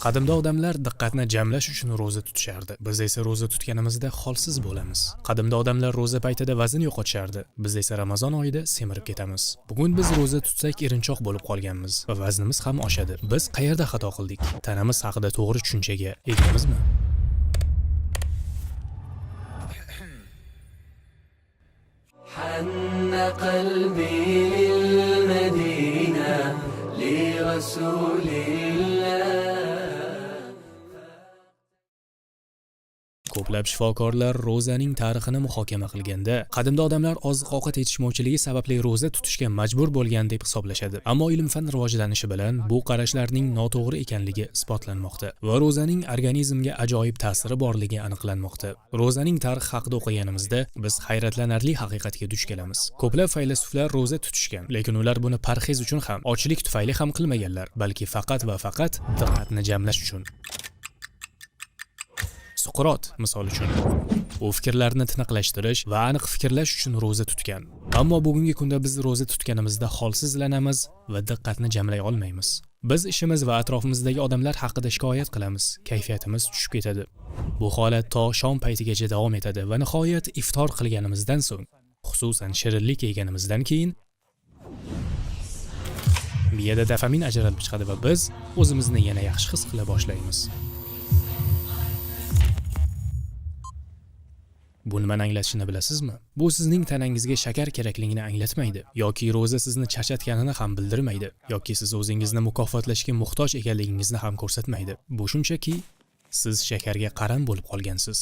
Qadimda odamlar diqqatni jamlash uchun roza tutishardi. Biz esa roza tutganimizda holsiz bo'lamiz. Qadimda odamlar roza paytida vazn yo'qotishardi. Biz esa Ramazon oyida semirib ketamiz. Bugun biz roza tutsak erinchoq bo'lib qolganmiz va vaznimiz ham oshadi. Biz qayerda xato qildik? Tanamiz haqida to'g'ri tushunchaga egamizmi? حن قلبي للمدينة لرسول الله. Ko'plab shifokorlar rozaning tarixini muhokama qilganda, qadimda odamlar oziq-ovqat yetishmovchiligi sababli roza tutishga majbur bo'lgan deb hisoblashadi. Ammo ilm-fan rivojlanishi bilan bu qarashlarning noto'g'ri ekanligi isbotlanmoqda va rozaning organizmga ajoyib ta'siri borligi aniqlanmoqda. Rozaning tarixi haqida o'qiganimizda biz hayratlanarli haqiqatga duch kelamiz. Ko'plab faylasuflar roza tutishgan, lekin ular buni parhez uchun ham, ochlik tufayli ham qilmaganlar, balki faqat va faqat diqqatni jamlash uchun. Suqrot misol uchun u fikrlarni tiniqlashtirish va aniq fikrlash uchun roza tutgan. Ammo bugungi kunda biz roza tutganimizda holsizlanamiz va diqqatni jamlay olmaymiz. Biz ishimiz va atrofimizdagi odamlar haqida shikoyat qilamiz, kayfiyatimiz tushib ketadi. Bu holat to shom paytigacha davom etadi va nihoyat iftor qilganimizdan so'ng, xususan shirinlik yeganimizdan keyin miyada dopamin ajralib chiqadi va biz o'zimizni yana yaxshi his qila boshlaymiz. Bu nimani anglatishini bilasizmi? Bu sizning tanangizga shakar kerakligini anglatmaydi yoki roza sizni charchatganini ham bildirmaydi yoki siz o'zingizni mukofotlashga muhtoj ekanligingizni ham ko'rsatmaydi. Bu shunchaki siz shakarga qaram bo'lib qolgansiz.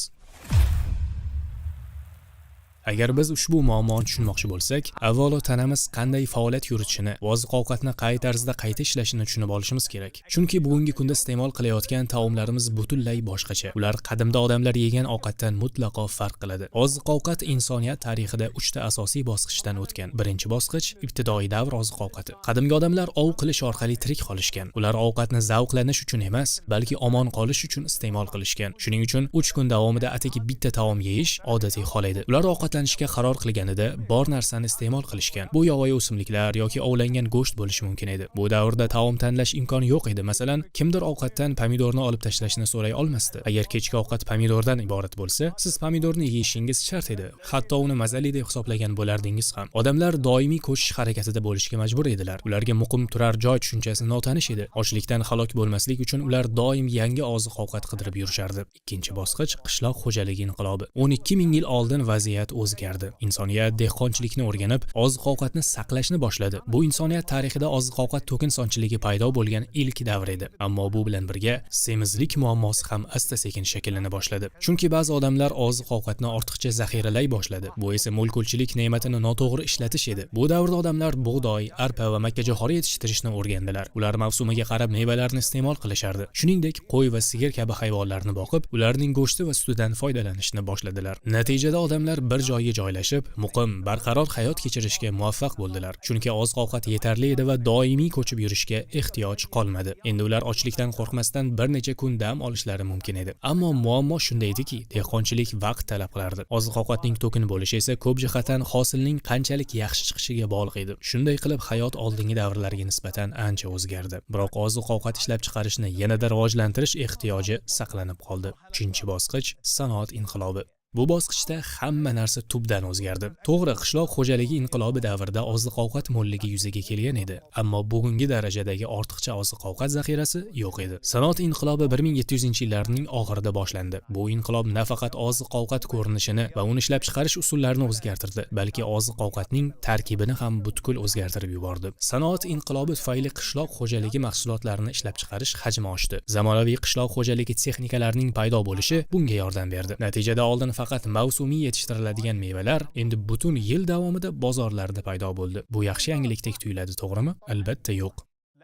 Agar biz ushbu muammoni tushunmoqchi bo'lsak, avvalo tanamiz qanday faoliyat yuritishini, oziq-ovqatni qay tarzda qayta ishlashini tushunib olishimiz kerak. Chunki bugungi kunda iste'mol qilayotgan taomlarimiz butunlay boshqacha. Ular qadimda odamlar yegan ovqatdan mutlaqo farq qiladi. Oziq-ovqat insoniyat tarixida 3 ta asosiy bosqichdan o'tgan. Birinchi bosqich ibtidoiy davr oziq-ovqati. Qadimgi odamlar ov qilish orqali tirik qolishgan. Ular ovqatni zavqlanish uchun emas, balki omon qolish uchun iste'mol qilishgan. Shuning uchun 3 kun davomida atigi bitta taom yeyish odatiy hol edi. Ular ovqatlanishga qaror qilganida bor narsani iste'mol qilishgan. Bu yovvoyi o'simliklar yoki ovlangan go'sht bo'lishi mumkin edi. Bu davrda taom tanlash imkoni yo'q edi. Masalan, kimdir ovqatdan pomidorni olib tashlashni so'ray olmasdi. Agar kechki ovqat pomidordan iborat bo'lsa, siz pomidorni yeyishingiz shart edi. Hatto uni mazali deb hisoblagan bo'lardingiz ham. Odamlar doimiy ko'chish harakatida bo'lishga majbur edilar. Ularga muqim turar joy tushunchasi notanish edi. Ochlikdan halok bo'lmaslik uchun ular doim yangi oziq-ovqat qidirib yurishardi. Ikkinchi bosqich qishloq xo'jaligi inqilobi. 12 ming yil oldin vaziyat o'zgardi. Insoniyat dehqonchilikni o'rganib, oziq-ovqatni saqlashni boshladi. Bu insoniyat tarixida oziq-ovqat to'kin sonchiligi paydo bo'lgan ilk davr edi. Ammo bu bilan birga semizlik muammosi ham asta-sekin shakllana boshladi. Chunki ba'zi odamlar oziq-ovqatni ortiqcha zaxiralay boshladi. Bu esa mo'lko'lchilik ne'matini noto'g'ri ishlatish edi. Bu davrda odamlar bug'doy, arpa va makkajo'xori yetishtirishni o'rgandilar. Ular mavsumiga qarab mevalarni iste'mol qilishardi. Shuningdek, qo'y va sigir kabi hayvonlarni boqib, ularning go'shti va sutidan foydalanishni boshladilar. Natijada odamlar bir joyga joylashib, muqim, barqaror hayot kechirishga muvaffaq bo'ldilar. Chunki oziq-ovqat yetarli edi va doimiy ko'chib yurishga ehtiyoj qolmadi. Endi ular ochlikdan qo'rqmasdan bir necha kun dam olishlari mumkin edi. Ammo muammo shunda ediki, dehqonchilik vaqt talab qilardi. Oziq-ovqatning to'kin bo'lishi esa ko'p jihatdan hosilning qanchalik yaxshi chiqishiga bog'liq edi. Shunday qilib hayot oldingi davrlarga nisbatan ancha o'zgardi. Biroq oziq-ovqat ishlab chiqarishni yanada rivojlantirish ehtiyoji saqlanib qoldi. 3-bosqich sanoat inqilobi. Bu bosqichda hamma narsa tubdan o'zgardi. To'g'ri, qishloq xo'jaligi inqilobi davrida oziq-ovqat mo'lligi yuzaga kelgan edi, ammo bugungi darajadagi ortiqcha oziq-ovqat zaxirasi yo'q edi. Sanoat inqilobi 1700-yillarning oxirida boshlandi. Bu inqilob nafaqat oziq-ovqat ko'rinishini va uni ishlab chiqarish usullarini o'zgartirdi, balki oziq-ovqatning tarkibini ham butkul o'zgartirib yubordi. Sanoat inqilobi tufayli qishloq xo'jaligi mahsulotlarini ishlab chiqarish hajmi oshdi. Zamonaviy qishloq xo'jaligi texnikalarining paydo bo'lishi bunga yordam berdi. Natijada oldin faqat mavsumiy yetishtiriladigan mevalar endi butun yil davomida bozorlarda paydo bo'ldi. Bu yaxshi yangilikdek tuyuladi, to'g'rimi? Albatta yo'q.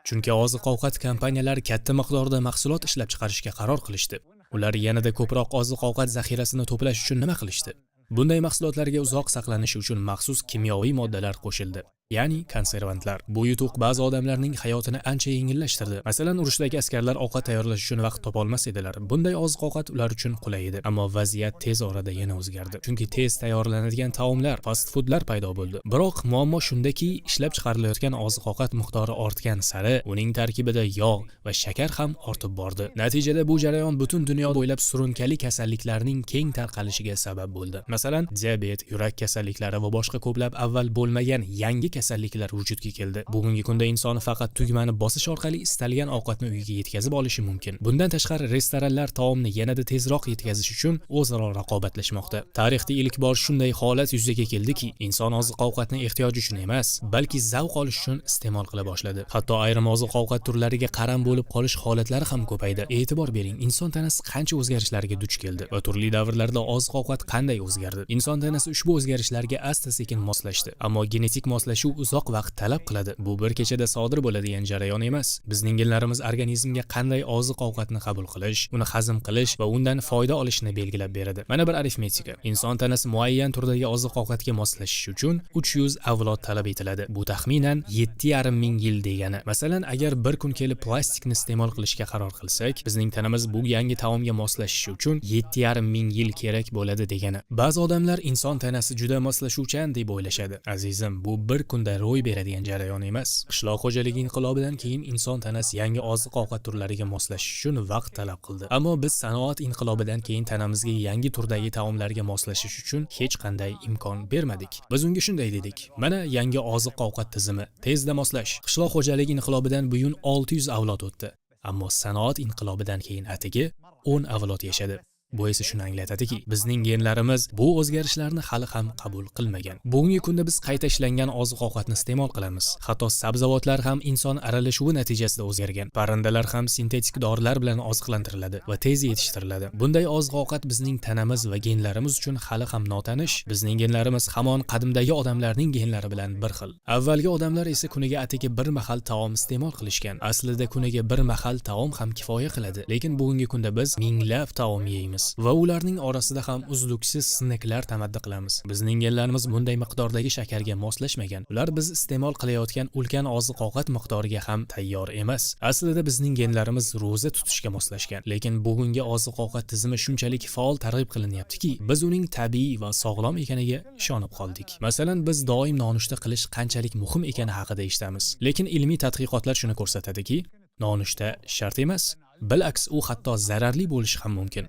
Chunki oziq-ovqat kompaniyalari katta miqdorda mahsulot ishlab chiqarishga qaror qilishdi. Ular yanada ko'proq oziq-ovqat zaxirasini to'plash uchun nima qilishdi? Bunday mahsulotlarga uzoq saqlanishi uchun maxsus kimyoviy moddalar qo'shildi. ya'ni konservantlar. Bu yutuq ba'zi odamlarning hayotini ancha yengillashtirdi. Masalan, urushdagi askarlar ovqat tayyorlash uchun vaqt topolmas edilar. Bunday oziq-ovqat ular uchun qulay edi. Ammo vaziyat tez orada yana o'zgardi. Chunki tez tayyorlanadigan taomlar, fast foodlar paydo bo'ldi. Biroq muammo shundaki, ishlab chiqarilayotgan oziq-ovqat miqdori ortgan sari uning tarkibida yog' va shakar ham ortib bordi. Natijada bu jarayon butun dunyo bo'ylab surunkali kasalliklarning keng tarqalishiga sabab bo'ldi. Masalan, diabet, yurak kasalliklari va boshqa ko'plab avval bo'lmagan yangi kasalliklar vujudga keldi. Bugungi kunda inson faqat tugmani bosish orqali istalgan ovqatni uyiga yetkazib olishi mumkin. Bundan tashqari, restoranlar taomni yanada tezroq yetkazish uchun o'zaro raqobatlashmoqda. Tarixda ilk bor shunday holat yuzaga keldiki, inson oziq-ovqatni ehtiyoji uchun emas, balki zavq olish uchun iste'mol qila boshladi. Hatto ayrim oziq-ovqat turlariga qaram bo'lib qolish holatlari ham ko'paydi. E'tibor bering, inson tanasi qancha o'zgarishlarga duch keldi va turli davrlarda oziq-ovqat qanday o'zgardi. Inson tanasi ushbu o'zgarishlarga asta-sekin moslashdi, ammo genetik moslashuv uzoq vaqt talab qiladi. Bu bir kechada sodir bo'ladigan jarayon emas. Bizning genlarimiz organizmga qanday oziq-ovqatni qabul qilish, uni hazm qilish va undan foyda olishni belgilab beradi. Mana bir arifmetika. Inson tanasi muayyan turdagi oziq-ovqatga moslashish uchun 300 avlod talab etiladi. Bu taxminan 7,5 ming yil degani. Masalan, agar bir kun kelib plastikni iste'mol qilishga qaror qilsak, bizning tanamiz bu yangi taomga moslashish uchun 7,5 ming yil kerak bo'ladi degani. Ba'zi odamlar inson tanasi juda moslashuvchan deb o'ylashadi. Azizim, bu bir kunda ro'y beradigan jarayon emas. Qishloq xo'jaligi inqilobidan keyin inson tanasi yangi oziq-ovqat turlariga moslashish uchun vaqt talab qildi. Ammo biz sanoat inqilobidan keyin tanamizga yangi turdagi taomlarga moslashish uchun hech qanday imkon bermadik. Biz unga shunday dedik: mana yangi oziq-ovqat tizimi, tezda moslash. Qishloq xo'jaligi inqilobidan buyon 600 avlod o'tdi. Ammo sanoat inqilobidan keyin atigi 10 avlod yashadi. Bu esa shuni anglatadiki, bizning genlarimiz bu o'zgarishlarni hali ham qabul qilmagan. Bugungi kunda biz qayta ishlangan oziq-ovqatni iste'mol qilamiz. Hatto sabzavotlar ham inson aralashuvi natijasida o'zgargan. Parrandalar ham sintetik dorilar bilan oziqlantiriladi va tez yetishtiriladi. Bunday oziq-ovqat bizning tanamiz va genlarimiz uchun hali ham notanish. Bizning genlarimiz hamon qadimdagi odamlarning genlari bilan bir xil. Avvalgi odamlar esa kuniga atigi bir mahal taom iste'mol qilishgan. Aslida kuniga bir mahal taom ham kifoya qiladi, lekin bugungi kunda biz minglab taom yeymiz va ularning orasida ham uzluksiz snacklar tamaddi qilamiz. Bizning genlarimiz bunday miqdordagi shakarga moslashmagan. Ular biz iste'mol qilayotgan ulkan oziq-ovqat miqdoriga ham tayyor emas. Aslida bizning genlarimiz ro'za tutishga moslashgan, lekin bugungi oziq-ovqat tizimi shunchalik faol targ'ib qilinyaptiki, biz uning tabiiy va sog'lom ekaniga ishonib qoldik. Masalan, biz doim nonushta qilish qanchalik muhim ekani haqida eshitamiz, lekin ilmiy tadqiqotlar shuni ko'rsatadiki, nonushta shart emas, bilaks u hatto zararli bo'lishi ham mumkin.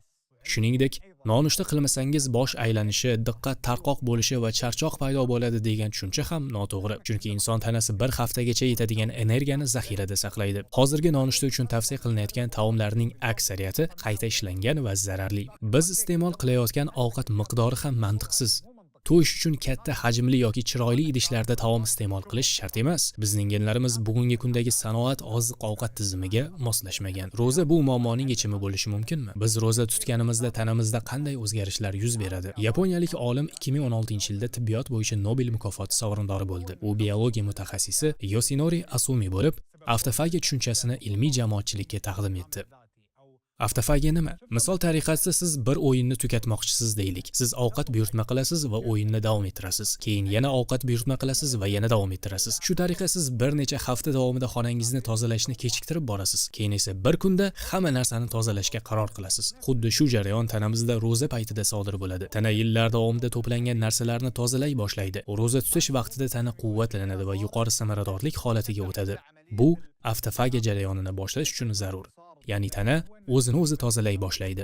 Shuningdek, nonushta qilmasangiz bosh aylanishi, diqqat tarqoq bo'lishi va charchoq paydo bo'ladi degan tushuncha ham noto'g'ri. Chunki inson tanasi bir haftagacha yetadigan energiyani zaxirada saqlaydi. Hozirgi nonushta uchun tavsiya qilinayotgan taomlarning aksariyati qayta ishlangan va zararli. Biz iste'mol qilayotgan ovqat miqdori ham mantiqsiz. To'yish uchun katta hajmli yoki chiroyli idishlarda taom iste'mol qilish shart emas. Bizning genlarimiz bugungi kundagi sanoat oziq-ovqat tizimiga moslashmagan. Ro'za bu muammoning yechimi bo'lishi mumkinmi? Biz ro'za tutganimizda tanamizda qanday o'zgarishlar yuz beradi? Yaponiyalik olim 2016-yilda tibbiyot bo'yicha Nobel mukofoti sovrindori bo'ldi. U biologiya mutaxassisi Yosinori Asumi bo'lib, avtofagiya tushunchasini ilmiy jamoatchilikka taqdim etdi. Avtofagiya nima? Misol tariqasida siz bir o'yinni tugatmoqchisiz deylik. Siz ovqat buyurtma qilasiz va o'yinni davom ettirasiz. Keyin yana ovqat buyurtma qilasiz va yana davom ettirasiz. Shu tariqa siz bir necha hafta davomida xonangizni tozalashni kechiktirib borasiz. Keyin esa bir kunda hamma narsani tozalashga qaror qilasiz. Xuddi shu jarayon tanamizda ro'za paytida sodir bo'ladi. Tana yillar davomida to'plangan narsalarni tozalay boshlaydi. Ro'za tutish vaqtida tana quvvatlanadi va yuqori samaradorlik holatiga o'tadi. Bu avtofagiya jarayonini boshlash uchun zarur. Ya'ni tana o'zini o'zi tozalay boshlaydi.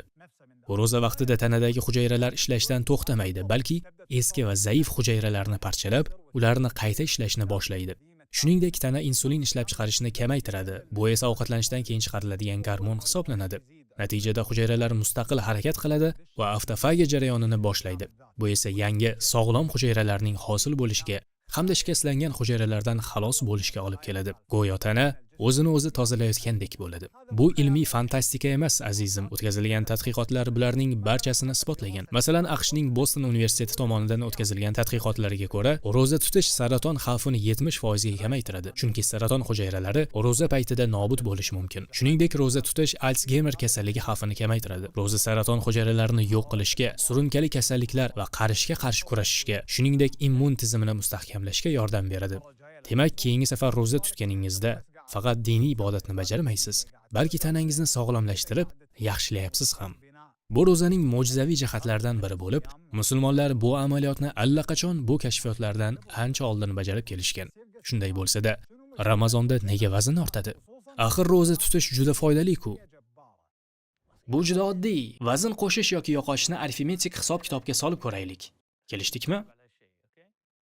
Ro'za vaqtida tanadagi hujayralar ishlashdan to'xtamaydi, balki eski va zaif hujayralarni parchalab, ularni qayta ishlashni boshlaydi. Shuningdek, tana insulin ishlab chiqarishni kamaytiradi. Bu esa ovqatlanishdan keyin chiqariladigan gormon hisoblanadi. Natijada hujayralar mustaqil harakat qiladi va avtofagiya jarayonini boshlaydi. Bu esa yangi sog'lom hujayralarning hosil bo'lishiga hamda shikastlangan hujayralardan xalos bo'lishga olib keladi. Go'yo tana o'zini o'zi tozalayotgandek bo'ladi. Bu ilmiy fantastika emas, azizim. O'tkazilgan tadqiqotlar bularning barchasini isbotlagan. Masalan, AQShning Boston universiteti tomonidan o'tkazilgan tadqiqotlarga ko'ra, ro'za tutish saraton xavfini 70% ga kamaytiradi. Chunki saraton hujayralari ro'za paytida nobud bo'lishi mumkin. Shuningdek, ro'za tutish Alsgeymer kasalligi xavfini kamaytiradi. Ro'za saraton hujayralarini yo'q qilishga, surunkali kasalliklar va qarishga qarshi kurashishga, shuningdek immun tizimini mustahkamlashga yordam beradi. Demak, keyingi safar roza tutganingizda faqat diniy ibodatni bajarmaysiz, balki tanangizni sog'lomlashtirib, yaxshilayapsiz ham. Bu ro'zaning mo'jizaviy jihatlaridan biri bo'lib, musulmonlar bu amaliyotni allaqachon bu kashfiyotlardan ancha oldin bajarib kelishgan. Shunday bo'lsa-da, Ramazonda nega vazn ortadi? Axir roza tutish juda foydali-ku. Bu juda oddiy. Vazn qo'shish yoki yo'qotishni arifmetik hisob-kitobga solib ko'raylik. Kelishdikmi?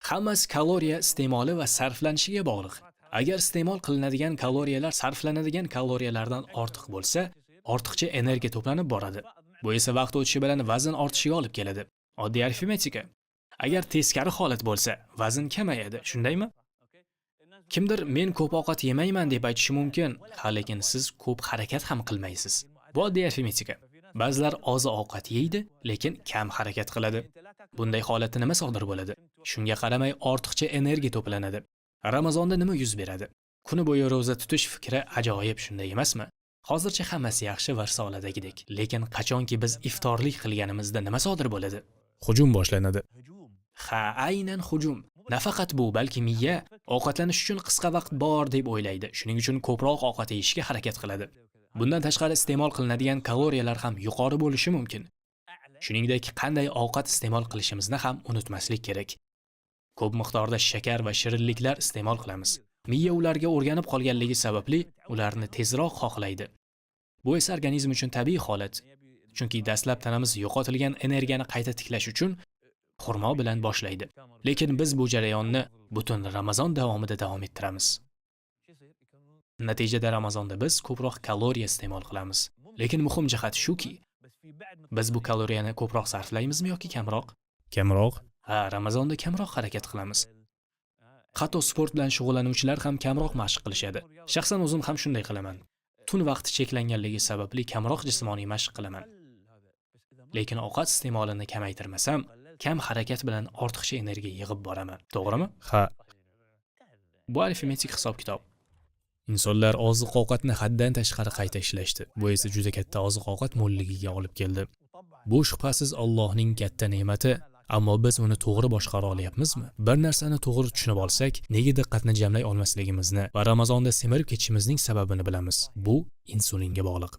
Hammasi kaloriya iste'moli va sarflanishiga bog'liq. Agar iste'mol qilinadigan kaloriyalar sarflanadigan kaloriyalardan ortiq bo'lsa, ortiqcha energiya to'planib boradi. Bu esa vaqt o'tishi bilan vazn ortishiga olib keladi. Oddiy arifmetika. Agar teskari holat bo'lsa, vazn kamayadi, shundaymi? Kimdir men ko'p ovqat yemayman deb aytishi mumkin, lekin siz ko'p harakat ham qilmaysiz. Bu oddiy arifmetika. Ba'zilar oz ovqat yeydi, lekin kam harakat qiladi. Bunday holatda nima sodir bo'ladi? Shunga qaramay ortiqcha energiya to'planadi. Ramazonda nima yuz beradi? Kuni bo'yi roza tutish fikri ajoyib, shunday emasmi? Hozircha hammasi yaxshi va risoladagidek, lekin qachonki biz iftorlik qilganimizda nima sodir bo'ladi? Hujum boshlanadi. Ha, aynan hujum. Nafaqat bu, balki miya ovqatlanish uchun qisqa vaqt bor deb o'ylaydi. Shuning uchun ko'proq ovqat yeyishga harakat qiladi. Bundan tashqari iste'mol qilinadigan kaloriyalar ham yuqori bo'lishi mumkin. Shuningdek, qanday ovqat iste'mol qilishimizni ham unutmaslik kerak. Ko'p miqdorda shakar va shirinliklar iste'mol qilamiz. Miya ularga o'rganib qolganligi sababli ularni tezroq xohlaydi. Bu esa organizm uchun tabiiy holat. Chunki dastlab tanamiz yo'qotilgan energiyani qayta tiklash uchun xurmo bilan boshlaydi. Lekin biz bu jarayonni butun Ramazon davomida davom ettiramiz. Natijada Ramazonda biz ko'proq kaloriya iste'mol qilamiz. Lekin muhim jihat shuki, biz bu kaloriyani ko'proq sarflaymizmi yoki kamroq? Kamroq? Ha, Ramazonda kamroq harakat qilamiz. Hatto sport bilan shug'ullanuvchilar ham kamroq mashq qilishadi. Shaxsan o'zim ham shunday qilaman. Tun vaqti cheklanganligi sababli kamroq jismoniy mashq qilaman. Lekin ovqat iste'molini kamaytirmasam, kam harakat bilan ortiqcha energiya yig'ib boraman. To'g'rimi? Ha. Bu arifmetik hisob-kitob. Insonlar oziq-ovqatni haddan tashqari qayta ishlashdi. Bu esa juda katta oziq-ovqat mo'lligiga olib keldi. Bu shubhasiz Allohning katta ne'mati, ammo biz uni to'g'ri boshqara olyapmizmi? Bir narsani to'g'ri tushunib olsak, nega diqqatni jamlay olmasligimizni va Ramazonda semirib ketishimizning sababini bilamiz. Bu insulinga bog'liq.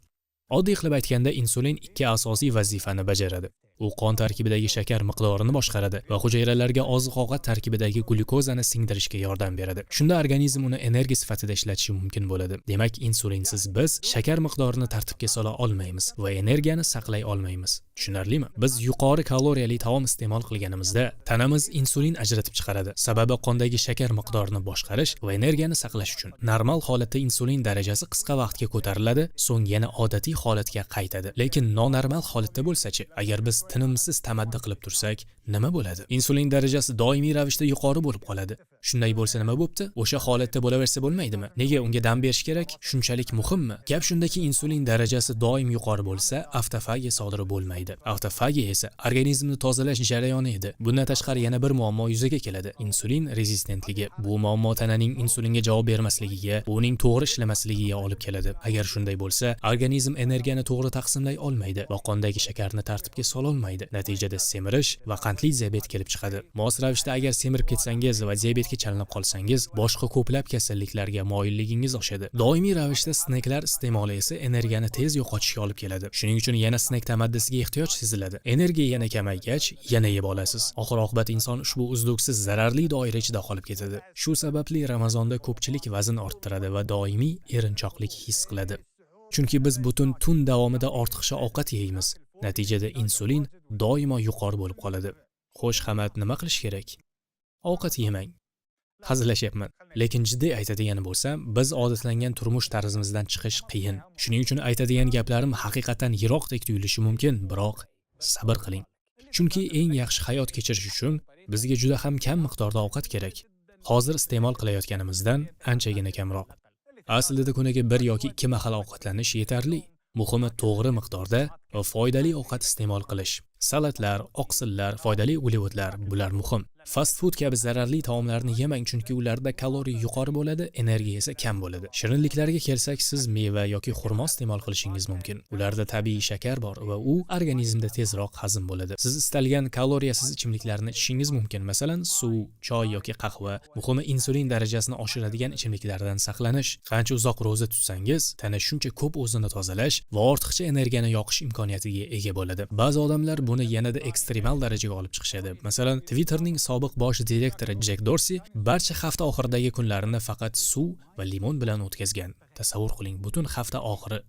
Oddiy qilib aytganda, insulin ikki asosiy vazifani bajaradi. U qon tarkibidagi shakar miqdorini boshqaradi va hujayralarga oziq-ovqat tarkibidagi glyukozani singdirishga yordam beradi. Shunda organizm uni energiya sifatida ishlatishi mumkin bo'ladi. Demak, insulinsiz biz shakar miqdorini tartibga sola olmaymiz va energiyani saqlay olmaymiz. Tushunarlimi? Biz yuqori kaloriyali taom iste'mol qilganimizda tanamiz insulin ajratib chiqaradi. Sababi qondagi shakar miqdorini boshqarish va energiyani saqlash uchun. Normal holatda insulin darajasi qisqa vaqtga ko'tariladi, so'ng yana odatiy holatga qaytadi. Lekin nonormal holatda bo'lsa-chi, agar biz tinimsiz tamaddi qilib tursak, nima bo'ladi? Insulin darajasi doimiy ravishda yuqori bo'lib qoladi. Shunday bo'lsa nima bo'pti? O'sha holatda bo'laversa bo'lmaydimi? Nega unga dam berish kerak? Shunchalik muhimmi? Gap shundaki, insulin darajasi doim yuqori bo'lsa, avtofagiya sodir bo'lmaydi. Avtofagiya esa organizmni tozalash jarayoni edi. Bundan tashqari yana bir muammo yuzaga keladi. Insulin rezistentligi. Bu muammo tananing insulinga javob bermasligiga, uning to'g'ri ishlamasligiga olib keladi. Agar shunday bo'lsa, organizm energiyani to'g'ri taqsimlay olmaydi va qondagi shakarni tartibga sola olmaydi. Natijada semirish va qandli diabet kelib chiqadi. Mos ravishda agar semirib ketsangiz va diabetga chalinib qolsangiz, boshqa ko'plab kasalliklarga moyilligingiz oshadi. Doimiy ravishda snacklar iste'moli esa energiyani tez yo'qotishga olib keladi. Shuning uchun yana snack tamaddisiga ehtiyoj seziladi. Energiya yana kamaygach, yana yeb olasiz. Oxir-oqibat inson ushbu uzluksiz zararli doira ichida qolib ketadi. Shu sababli Ramazonda ko'pchilik vazn orttiradi va doimiy erinchoqlik his qiladi. Chunki biz butun tun davomida ortiqcha ovqat yeymiz. Natijada insulin doimo yuqori bo'lib qoladi. Xo'sh, Hamad nima qilish kerak? Ovqat yemang. Hazillashyapman. Lekin jiddiy aytadigan bo'lsam, biz odatlangan turmush tarzimizdan chiqish qiyin. Shuning uchun aytadigan gaplarim haqiqatan yiroqdek tuyulishi mumkin, biroq sabr qiling. Chunki eng yaxshi hayot kechirish uchun bizga juda ham kam miqdorda ovqat kerak. Hozir iste'mol qilayotganimizdan anchagina kamroq. Aslida kuniga 1 yoki 2 mahal ovqatlanish yetarli. Muhimi to'g'ri miqdorda va foydali ovqat iste'mol qilish. Salatlar, oqsillar, foydali uglevodlar bular muhim. Fast food kabi zararli taomlarni yemang, chunki ularda kaloriya yuqori bo'ladi, energiya esa kam bo'ladi. Shirinliklarga kelsak, siz meva yoki xurmo iste'mol qilishingiz mumkin. Ularda tabiiy shakar bor va u organizmda tezroq hazm bo'ladi. Siz istalgan kaloriyasiz ichimliklarni ichishingiz mumkin, masalan, suv, choy yoki qahva. Muhimi insulin darajasini oshiradigan ichimliklardan saqlanish. Qancha uzoq ro'za tutsangiz, tana shuncha ko'p o'zini tozalash va ortiqcha energiyani yoqish imkoniyatiga ega bo'ladi. Ba'zi odamlar buni yanada ekstremal darajaga olib chiqishadi. Masalan, Twitterning sobiq bosh direktori Jack Dorsey barcha hafta oxiridagi kunlarini faqat suv va limon bilan o'tkazgan. Tasavvur qiling, butun hafta oxiri.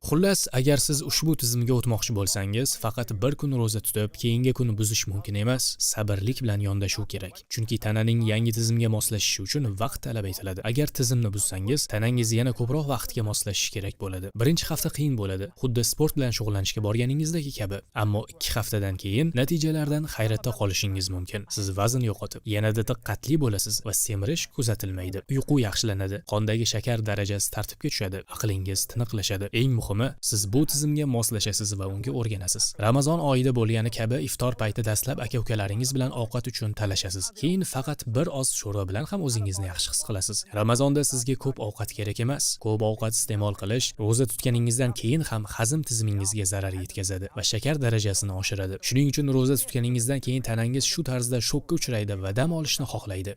Xullas, agar siz ushbu tizimga o'tmoqchi bo'lsangiz, faqat bir kun ro'za tutib, keyingi kuni buzish mumkin emas, sabrlik bilan yondashuv kerak. Chunki tananing yangi tizimga moslashishi uchun vaqt talab etiladi. Agar tizimni buzsangiz, tanangiz yana ko'proq vaqtga moslashishi kerak bo'ladi. Birinchi hafta qiyin bo'ladi, xuddi sport bilan shug'ullanishga borganingizdagi kabi. Ammo 2 haftadan keyin natijalardan hayratda qolishingiz mumkin. Siz vazn yo'qotib, yanada diqqatli bo'lasiz va semirish kuzatilmaydi. Uyqu yaxshilanadi, qondagi shakar darajasi tartibga tushadi, aqlingiz tiniqlashadi. Eng muhimi, siz bu tizimga moslashasiz va unga o'rganasiz. Ramazon oyida bo'lgani kabi iftor payti dastlab aka-ukalaringiz bilan ovqat uchun talashasiz. Keyin faqat bir oz sho'rva bilan ham o'zingizni yaxshi his qilasiz. Ramazonda sizga ko'p ovqat kerak emas. Ko'p ovqat iste'mol qilish ro'za tutganingizdan keyin ham hazm tizimingizga zarar yetkazadi va shakar darajasini oshiradi. Shuning uchun ro'za tutganingizdan keyin tanangiz shu tarzda shokka uchraydi va dam olishni xohlaydi.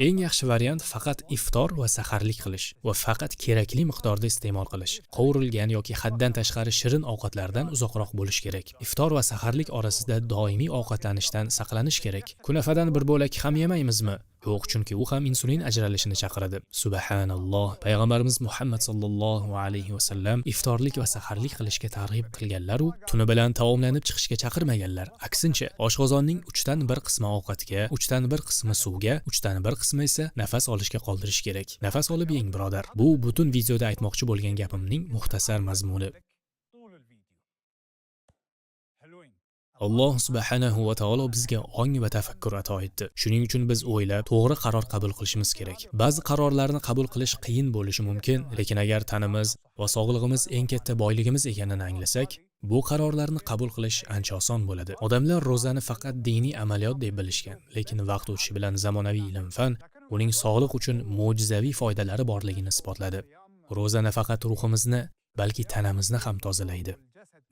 Eng yaxshi variant faqat iftor va saharlik qilish va faqat kerakli miqdorda iste'mol qilish. Qovurilgan yoki haddan tashqari shirin ovqatlardan uzoqroq bo'lish kerak. Iftor va saharlik orasida doimiy ovqatlanishdan saqlanish kerak. Kunafadan bir bo'lak ham yemaymizmi? Yo'q, chunki u ham insulin ajralishini chaqiradi. Subhanalloh. Payg'ambarimiz Muhammad sallallohu alayhi va sallam iftorlik va saharlik qilishga targ'ib qilganlar u tuni bilan taomlanib chiqishga chaqirmaganlar. Aksincha, oshqozonning 3dan 1 qismi ovqatga, 3dan 1 qismi suvga, 3dan 1 qismi esa nafas olishga qoldirish kerak. Nafas olib yeng, birodar. Bu butun videoda aytmoqchi bo'lgan gapimning muxtasar mazmuni. Alloh subhanahu va taolo bizga ong va tafakkur ato etdi. Shuning uchun biz o'ylab, to'g'ri qaror qabul qilishimiz kerak. Ba'zi qarorlarni qabul qilish qiyin bo'lishi mumkin, lekin agar tanamiz va sog'lig'imiz eng katta boyligimiz ekanini anglasak, bu qarorlarni qabul qilish ancha oson bo'ladi. Odamlar ro'zani faqat diniy amaliyot deb bilishgan, lekin vaqt o'tishi bilan zamonaviy ilm-fan uning sog'liq uchun mo'jizaviy foydalari borligini isbotladi. Ro'za nafaqat ruhimizni, balki tanamizni ham tozalaydi.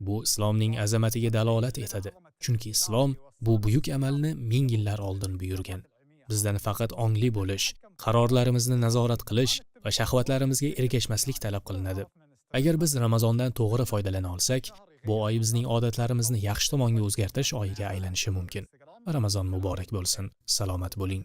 Bu islomning azamatiga dalolat etadi. Chunki islom bu buyuk amalni 1000 yillar oldin buyurgan. Bizdan faqat ongli bo'lish, qarorlarimizni nazorat qilish va shahvatlarimizga ergashmaslik talab qilinadi. Agar biz Ramazondan to'g'ri foydalana olsak, bu oy bizning odatlarimizni yaxshi tomonga o'zgartirish oyiga aylanishi mumkin. Ramazon muborak bo'lsin. Salomat bo'ling.